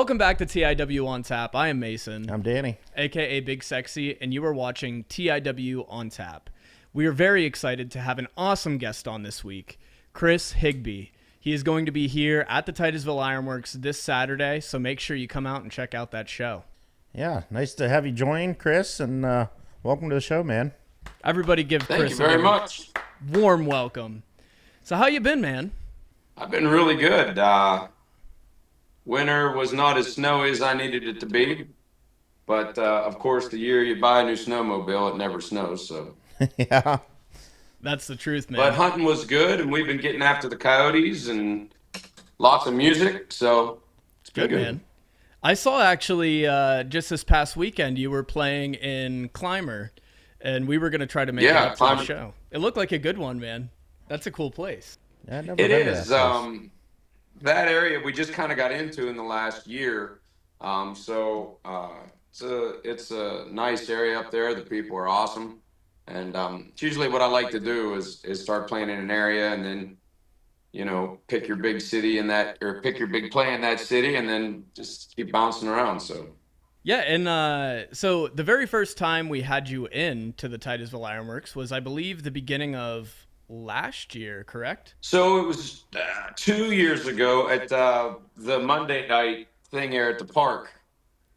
Welcome back to TIW On Tap. I am Mason. I'm Danny. AKA Big Sexy, and you are watching TIW On Tap. We are very excited to have an awesome guest on this week, Chris Higbee. He is going to be here at the Titusville Iron Works this Saturday, so make sure you come out and check out that show. Yeah, nice to have you join, Chris, and welcome to the show, man. Everybody give Thank Chris you very much. warm welcome. So how you been, man? I've been really good. Winter was not as snowy as I needed it to be, but of course, the year you buy a new snowmobile, it never snows. So, Yeah, That's the truth, man. but hunting was good, and we've been getting after the coyotes and lots of music. So it's been Good, man. I saw actually just this past weekend you were playing in Clymer, and we were going to try to make it up for the Clymer. show. It looked like a good one, man. That's a cool place. I never It been to is. that place. That area we just kind of got into in the last year. It's a nice area up there. The people are awesome, and it's usually what I like to do is start playing in an area and then pick your big city in that, or pick your big play in that city, and then just keep bouncing around. So Yeah, and so the very first time we had you in to the Titusville Iron Works was, I believe, the beginning of last year, correct? so it was 2 years ago at the Monday night thing here at the park.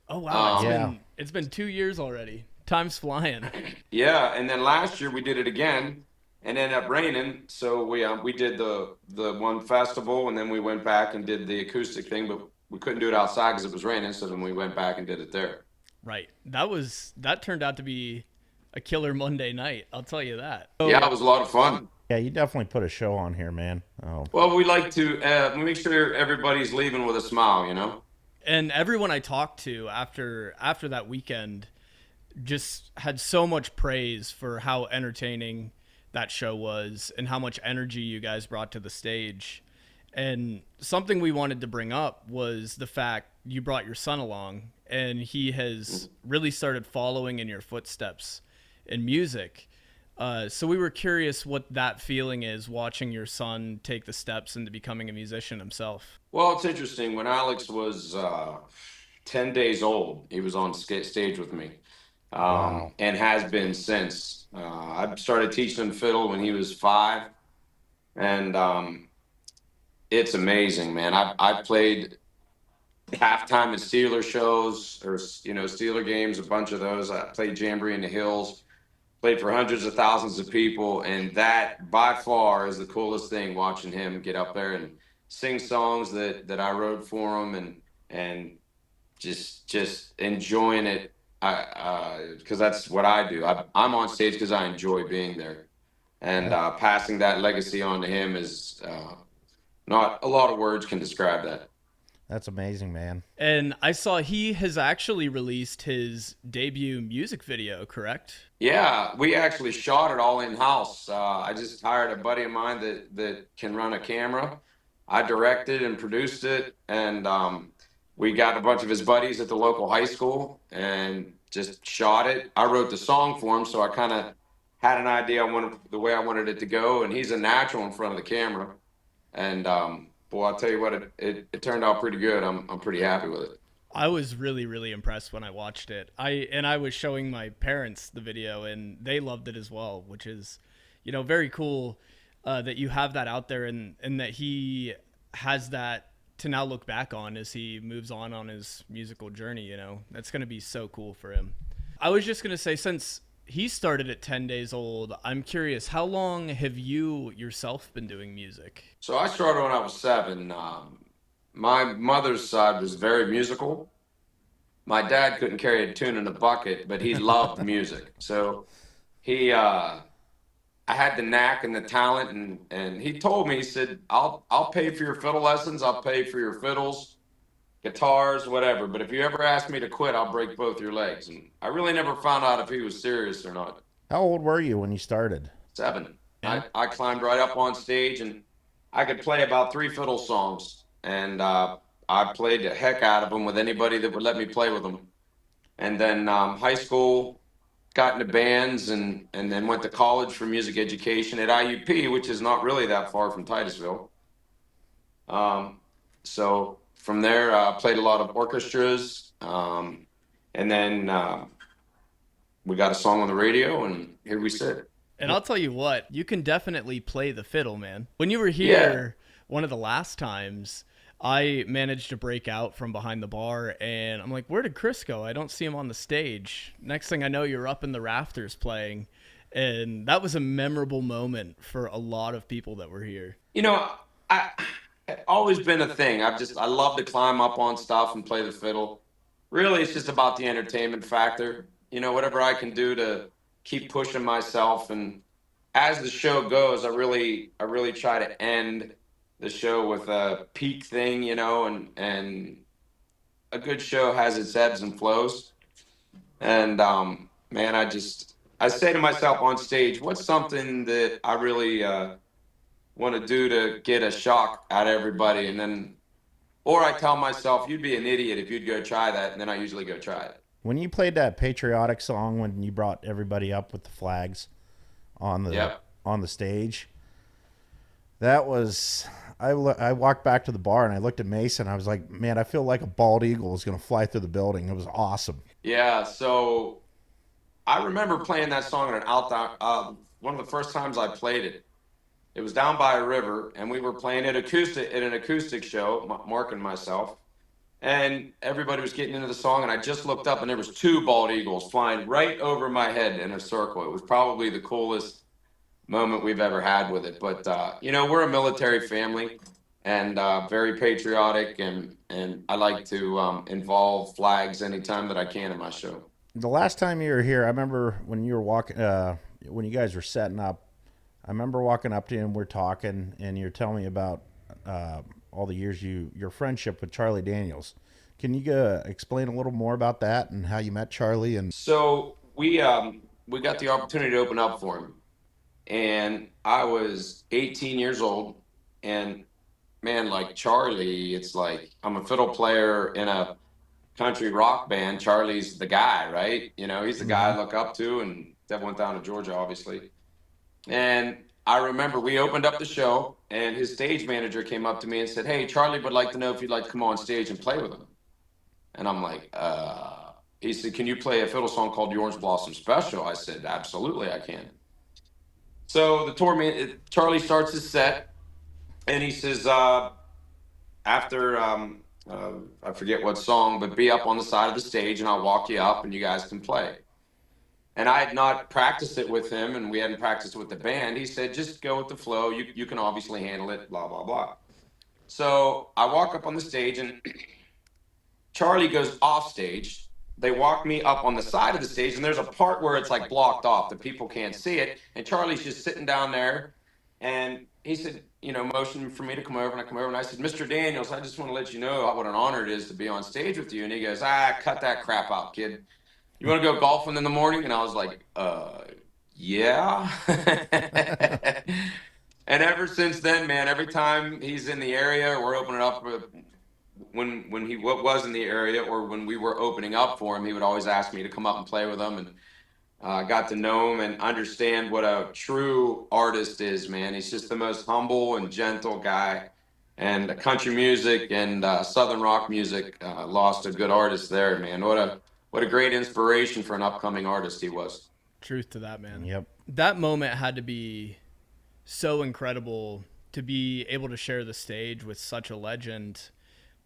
Oh wow, Yeah. it's been 2 years already. Time's flying. Yeah, and then last year we did it again, and ended up raining. So we did the one festival, and then we went back and did the acoustic thing, but we couldn't do it outside because it was raining. So then we went back and did it there. Right. That turned out to be a killer Monday night. I'll tell you that. Yeah, it was a lot of fun. Yeah, you definitely put a show on here, man. Oh, Well, we like to make sure everybody's leaving with a smile. And everyone I talked to after that weekend just had so much praise for how entertaining that show was and how much energy you guys brought to the stage. And something we wanted to bring up was the fact you brought your son along, and he has really started following in your footsteps in music. So we were curious what that feeling is, watching your son take the steps into becoming a musician himself. Well, it's interesting. When Alex was 10 days old, he was on stage with me, wow. and has been since. I started teaching him fiddle when he was 5, and it's amazing, man. I played halftime at Steeler shows, or Steeler games, a bunch of those. I played Jamboree in the Hills, played for hundreds of thousands of people, and that by far is the coolest thing, watching him get up there and sing songs that I wrote for him, and just enjoying it. Because that's what I do. I'm on stage because I enjoy being there, and passing that legacy on to him is not a lot of words can describe that. That's amazing, man. And I saw he has actually released his debut music video, correct? Yeah, we actually shot it all in house. I just hired a buddy of mine that can run a camera. I directed and produced it, and we got a bunch of his buddies at the local high school and just shot it. I wrote the song for him, so I kind of had an idea on the way I wanted it to go, and he's a natural in front of the camera. And boy, I'll tell you what, it turned out pretty good. I'm pretty happy with it. I was really, really impressed when I watched it. I was showing my parents the video, and they loved it as well, which is, very cool that you have that out there, and that he has that to now look back on as he moves on his musical journey. That's going to be so cool for him. I was just going to say, since he started at 10 days old, I'm curious, how long have you yourself been doing music? So I started when I was 7. My mother's side was very musical. My dad couldn't carry a tune in a bucket, but he loved music. So I had the knack and the talent, and he told me, he said, I'll pay for your fiddle lessons, I'll pay for your fiddles, guitars, whatever. But if you ever ask me to quit, I'll break both your legs. And I really never found out if he was serious or not. How old were you when you started? 7. Yeah. I climbed right up on stage, and I could play about 3 fiddle songs, and I played the heck out of them with anybody that would let me play with them. And then high school, got into bands, and then went to college for music education at IUP, which is not really that far from Titusville. So from there, played a lot of orchestras, and then we got a song on the radio, and here we sit. And I'll tell you what, you can definitely play the fiddle, man. When you were Yeah. here one of the last times, I managed to break out from behind the bar, and I'm like, where did Chris go? I don't see him on the stage. Next thing I know, you're up in the rafters playing. And that was a memorable moment for a lot of people that were here. You know, I it's always been a thing. I love to climb up on stuff and play the fiddle. Really, it's just about the entertainment factor. Whatever I can do to keep pushing myself. And as the show goes, I really try to end the show with a peak thing, and a good show has its ebbs and flows. And man, I say to myself on stage, what's something that I really want to do to get a shock out of everybody? And then, or I tell myself, you'd be an idiot if you'd go try that, and then I usually go try it. When you played that patriotic song, when you brought everybody up with the flags on the Yep. on the stage, that was. I walked back to the bar and I looked at Mason. I was like, man, I feel like a bald eagle is going to fly through the building. It was awesome. Yeah. So I remember playing that song at an outdoor. One of the first times I played it, it was down by a river, and we were playing it acoustic at an acoustic show, Mark and myself. And everybody was getting into the song, and I just looked up, and there was two bald eagles flying right over my head in a circle. It was probably the coolest moment we've ever had with it. But we're a military family, and very patriotic, and I like to involve flags anytime that I can in my show. The last time you were here, I remember when you were walking, when you guys were setting up. I remember walking up to you and we're talking, and you're telling me about all the years your friendship with Charlie Daniels. Can you explain a little more about that and how you met Charlie? And So we got the opportunity to open up for him, and I was 18 years old, and man, like Charlie, it's like I'm a fiddle player in a country rock band. Charlie's the guy, right? He's the guy mm-hmm. I look up to, and Deb went down to Georgia, obviously. And I remember we opened up the show, and his stage manager came up to me and said, "Hey, Charlie would like to know if you'd like to come on stage and play with him." And I'm like, he said, "Can you play a fiddle song called The Orange Blossom Special?" I said, "Absolutely, I can." So the tour man, Charlie starts his set, and he says, after, I forget what song, but be up on the side of the stage, and I'll walk you up, and you guys can play. And I had not practiced it with him, and we hadn't practiced it with the band. He said, "Just go with the flow. You can obviously handle it, blah, blah, blah." So I walk up on the stage, and Charlie goes off stage. They walk me up on the side of the stage, and there's a part where it's like blocked off. The people can't see it. And Charlie's just sitting down there. And he said, motion for me to come over. And I come over, and I said, "Mr. Daniels, I just want to let you know what an honor it is to be on stage with you." And he goes, "Cut that crap out, kid. You want to go golfing in the morning?" And I was like, yeah. And ever since then, man, every time he's in the area, we're opening up. When he was in the area, or when we were opening up for him, he would always ask me to come up and play with him. And got to know him and understand what a true artist is, man. He's just the most humble and gentle guy. And country music and southern rock music lost a good artist there, man. What a great inspiration for an upcoming artist he was. Truth to that, man. Yep. That moment had to be so incredible to be able to share the stage with such a legend.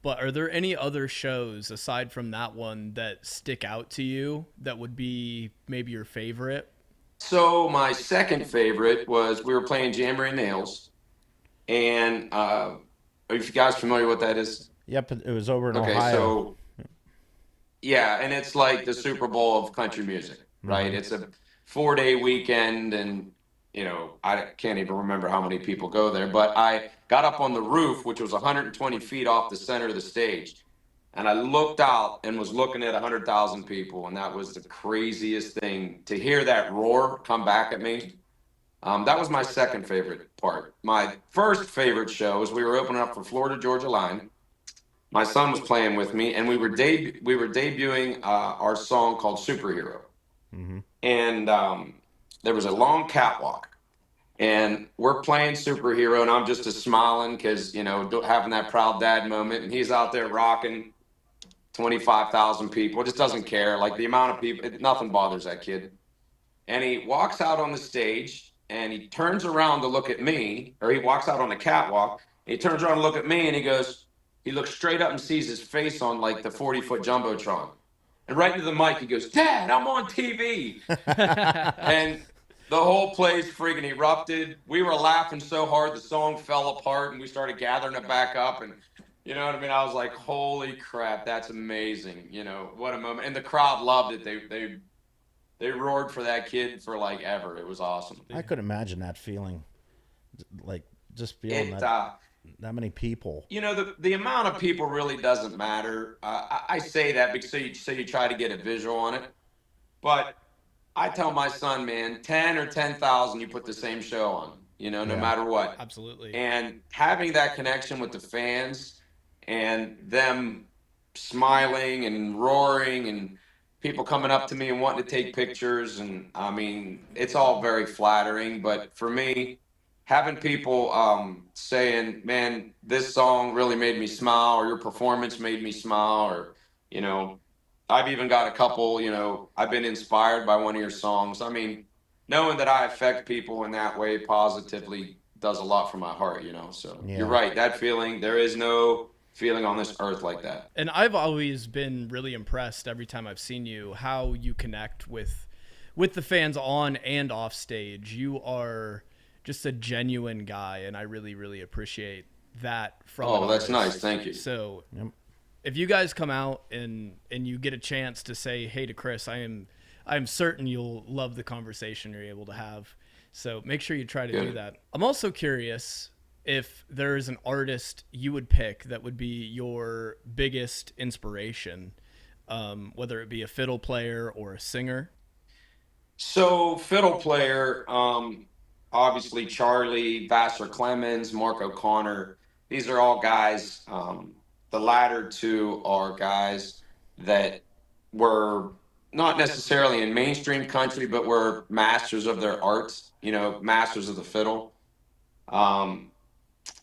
But are there any other shows aside from that one that stick out to you that would be maybe your favorite? So my second favorite was we were playing Jamboree Nails, and are you guys familiar with what that is? Yep, it was over in Okay, Ohio. so yeah, and it's like the Super Bowl of country music, right? Mm-hmm. It's a 4-day weekend, and I can't even remember how many people go there, but I got up on the roof, which was 120 feet off the center of the stage, and I looked out and was looking at 100,000 people, and that was the craziest thing to hear that roar come back at me. That was my second favorite part. My first favorite show was we were opening up for Florida Georgia Line. My son was playing with me, and we were debuting our song called Superhero. Mm-hmm. And there was a long catwalk, and we're playing Superhero, and I'm just a smiling because, you know, having that proud dad moment, and he's out there rocking 25,000 people, just doesn't care. Like the amount of people, nothing bothers that kid. And he walks out on the stage and he turns around to look at me, or he walks out on the catwalk. And he turns around to look at me and he goes, he looks straight up and sees his face on like the 40-foot Jumbotron. And right into the mic, he goes, "Dad, I'm on TV." And the whole place freaking erupted. We were laughing so hard, the song fell apart and we started gathering it back up. And you know what I mean? I was like, holy crap, that's amazing. You know, what a moment. And the crowd loved it. They roared for that kid for like ever. It was awesome. I could imagine that feeling, like just feeling It, that many people. you know, the amount of people really doesn't matter. I say that because so you try to get a visual on it. But I tell my son, man, 10 or 10,000, you put the same show on, you know, no Yeah. matter what. Absolutely. And having that connection with the fans and them smiling and roaring and people coming up to me and wanting to take pictures. And I mean, it's all very flattering. But for me, having people saying, man, this song really made me smile, or your performance made me smile, or, you know, I've even got a couple, you know, I've been inspired by one of your songs. I mean, knowing that I affect people in that way positively does a lot for my heart, you know. So Yeah. you're right. That feeling, there is no feeling on this earth like that. And I've always been really impressed every time I've seen you, how you connect with the fans on and off stage. You are just a genuine guy, and I really, really appreciate that from an Oh, that's artist. nice. Thank you. So Yep. if you guys come out and you get a chance to say hey to Chris, I'm certain you'll love the conversation you're able to have. So make sure you try to do that. I'm also curious if there is an artist you would pick that would be your biggest inspiration, whether it be a fiddle player or a singer. So fiddle player, obviously Charlie, Vassar Clemens, Mark O'Connor. These are all guys. The latter two are guys that were not necessarily in mainstream country, but were masters of their art. You know, masters of the fiddle. Um,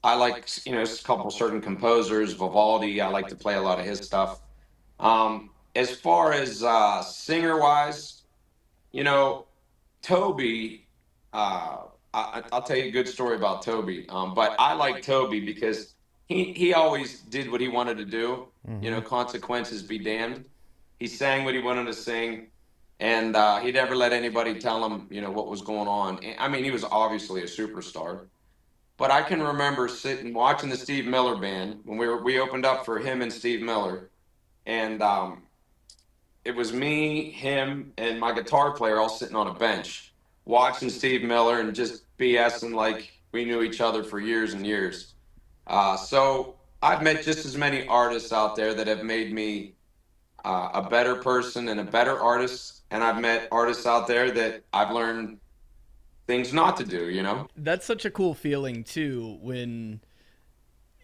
I like, you know, a couple certain composers, Vivaldi. I like to play a lot of his stuff. As far as singer wise, you know, Toby, I'll tell you a good story about Toby. But I like Toby because he always did what he wanted to do. You know, consequences be damned. He sang what he wanted to sing, and he never let anybody tell him, you know, what was going on. I mean, he was obviously a superstar. But I can remember sitting watching the Steve Miller Band when we opened up for him and Steve Miller, and it was me, him, and my guitar player all sitting on a bench watching Steve Miller and just BSing like we knew each other for years and years. So I've met just as many artists out there that have made me a better person and a better artist, and I've met artists out there that I've learned things not to do, you know? That's such a cool feeling too, when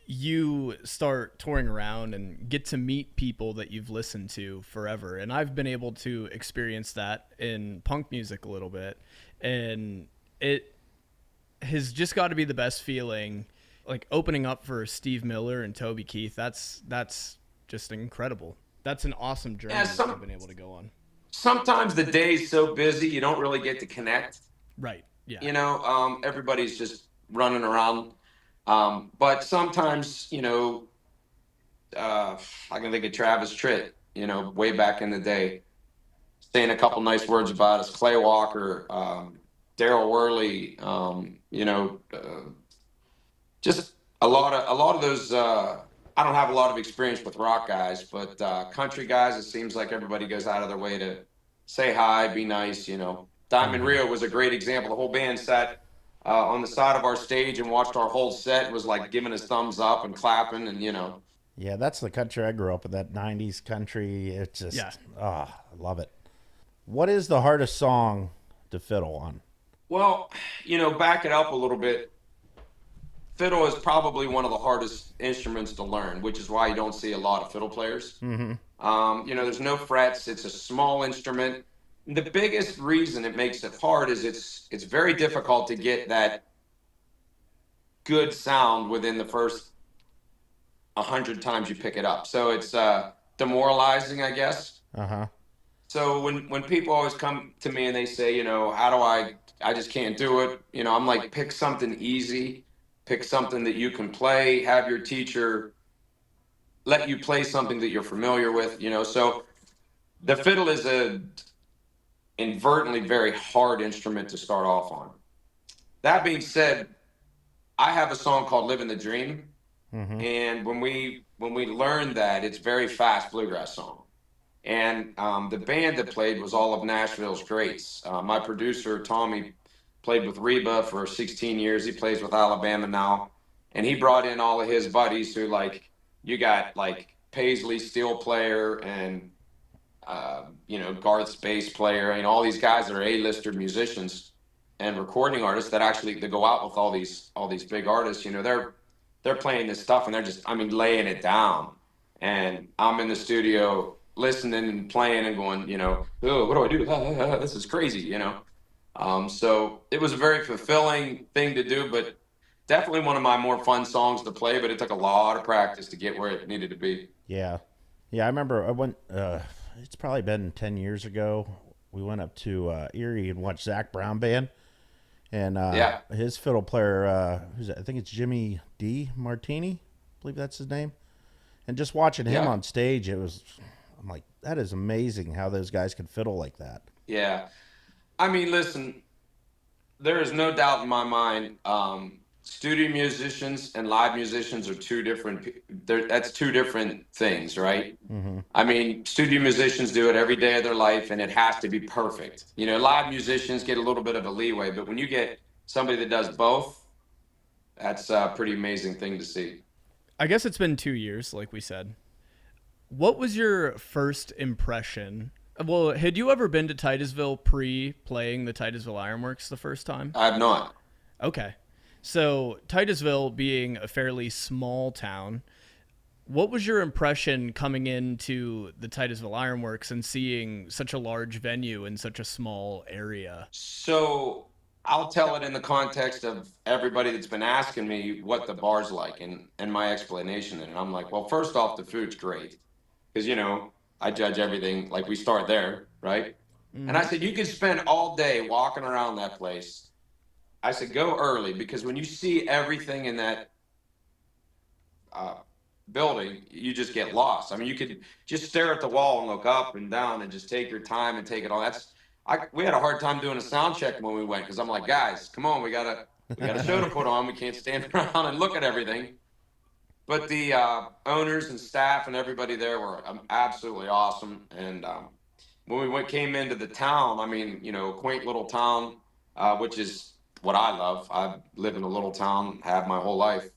you start touring around and get to meet people that you've listened to forever. And I've been able to experience that in punk music a little bit, and it has just got to be the best feeling, like opening up for Steve Miller and Toby Keith. That's just incredible. That's an awesome journey Yeah, that you've been able to go on. sometimes the day's so busy you don't really get to connect. Right. Yeah. You know, everybody's just running around. But sometimes, you know, I can think of Travis Tritt, you know, way back in the day, saying a couple nice words about us. Clay Walker, Daryl Worley, you know, just a lot of those. I don't have a lot of experience with rock guys, but country guys, it seems like everybody goes out of their way to say hi, be nice. You know, Diamond Rio was a great example. The whole band sat on the side of our stage and watched our whole set. And was like giving us thumbs up and clapping, and you know. Yeah, that's the country I grew up in, that 90s country. It's just, Yeah. I love it. What is the hardest song to fiddle on? Well, you know, back it up a little bit. Fiddle is probably one of the hardest instruments to learn, which is why you don't see a lot of fiddle players. You know, there's no frets. It's a small instrument. The biggest reason it makes it hard is it's very difficult to get that good sound within the first 100 times you pick it up. So it's demoralizing, I guess. Uh-huh. So when people always come to me and they say, how do I just can't do it. I'm like, pick something easy, pick something that you can play, have your teacher let you play something that you're familiar with. So the fiddle is a inadvertently very hard instrument to start off on. That being said, I have a song called Living the Dream. Mm-hmm. And when we learned that, it's very fast bluegrass song. And the band that played was all of Nashville's greats. My producer, Tommy, played with Reba for 16 years. He plays with Alabama now. And he brought in all of his buddies who, like, you got, like, Paisley, steel player, and, Garth's bass player. All these guys that are A-lister musicians and recording artists that actually they go out with all these big artists. They're playing this stuff and they're just, laying it down. And I'm in the studio listening and playing and going, oh, what do I do? This is crazy. So it was a very fulfilling thing to do, but definitely one of my more fun songs to play. But it took a lot of practice to get where it needed to be. Yeah. Yeah, I remember I went, it's probably been 10 years ago. We went up to Erie and watched Zach Brown Band. And Yeah. his fiddle player, I think it's Jimmy D. Martini, I believe that's his name. And just watching him Yeah. on stage, I'm like, that is amazing how those guys can fiddle like that. Yeah. Listen, there is no doubt in my mind. Studio musicians and live musicians are two different. That's two different things, right? Mm-hmm. Studio musicians do it every day of their life, and it has to be perfect. Live musicians get a little bit of a leeway, but when you get somebody that does both, that's a pretty amazing thing to see. I guess it's been 2 years, like we said. What was your first impression? Well, had you ever been to Titusville pre-playing the Titusville Iron Works the first time? I have not. Okay. So, Titusville being a fairly small town, what was your impression coming into the Titusville Iron Works and seeing such a large venue in such a small area? So I'll tell it in the context of everybody that's been asking me what the bar's like and my explanation. And I'm like, well, first off, the food's great. Because, I judge everything, like we start there, right? Mm-hmm. And I said, you could spend all day walking around that place. I said, go early, because when you see everything in that building, you just get lost. You could just stare at the wall and look up and down and just take your time and take it all. We had a hard time doing a sound check when we went, because I'm like, guys, come on, we got a show to put on. We can't stand around and look at everything. But the owners and staff and everybody there were absolutely awesome. And when we came into the town, quaint little town, which is what I love. I live in a little town, have my whole life.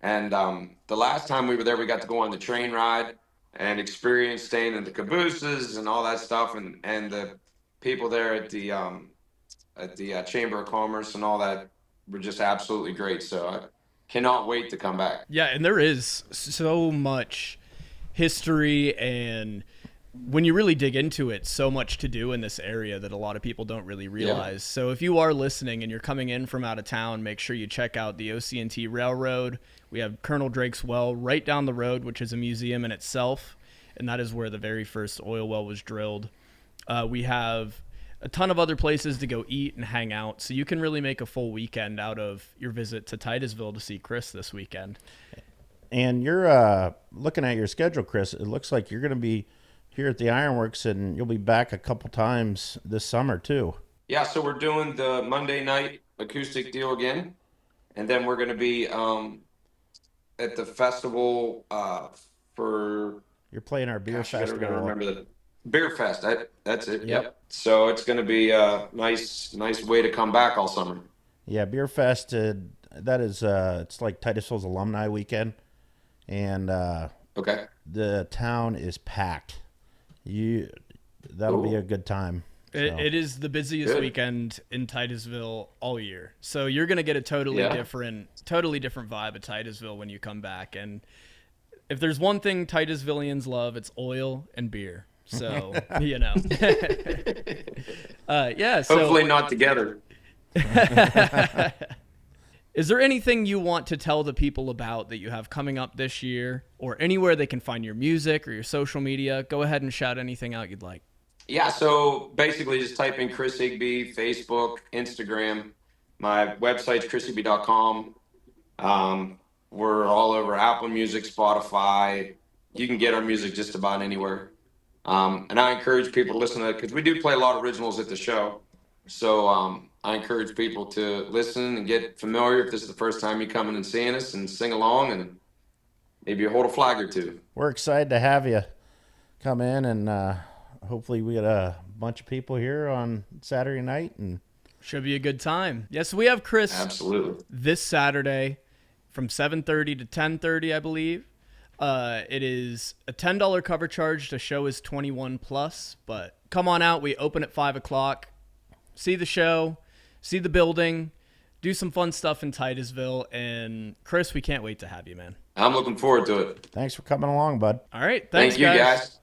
And the last time we were there, we got to go on the train ride and experience staying in the cabooses and all that stuff. And the people there at the Chamber of Commerce and all that were just absolutely great. So I cannot wait to come back. Yeah, and there is so much history, and when you really dig into it, so much to do in this area that a lot of people don't really realize. Yeah. So if you are listening and you're coming in from out of town, make sure you check out the OC&T Railroad. We have Colonel Drake's Well right down the road, which is a museum in itself, and that is where the very first oil well was drilled. We have a ton of other places to go eat and hang out, so you can really make a full weekend out of your visit to Titusville to see Chris this weekend. And you're looking at your schedule, Chris. It looks like you're going to be here at the Ironworks, and you'll be back a couple times this summer too. Yeah, so we're doing the Monday night acoustic deal again, and then we're going to be at the festival for. You're playing our beer festival. I'm going to remember the Beer Fest. That's it. Yep. So it's going to be a nice way to come back all summer. Yeah, Beer Fest. That is it's like Titusville's alumni weekend, and okay, the town is packed. That'll be a good time. So. It is the busiest weekend in Titusville all year. So you're going to get a totally different vibe of Titusville when you come back. And if there's one thing Titusvillians love, it's oil and beer. So, you know. Yeah. So, Hopefully not together. is there anything you want to tell the people about that you have coming up this year, or anywhere they can find your music or your social media? Go ahead and shout anything out you'd like. Yeah, so basically just type in Chris Higbee, Facebook, Instagram. My website's chrishigbee.com. We're all over Apple Music, Spotify. You can get our music just about anywhere. And I encourage people to listen to it because we do play a lot of originals at the show. So I encourage people to listen and get familiar if this is the first time you're coming and seeing us, and sing along and maybe hold a flag or two. We're excited to have you come in, and hopefully we get a bunch of people here on Saturday night. And should be a good time. Yes, we have Chris Absolutely this Saturday from 7:30 to 10:30, I believe. It is a $10 cover charge. The show is 21 plus, but come on out. We open at 5 o'clock. See the show, see the building, do some fun stuff in Titusville. And Chris, we can't wait to have you, man. I'm looking forward to it. thanks for coming along, bud. All right. Thanks, Thank you, guys.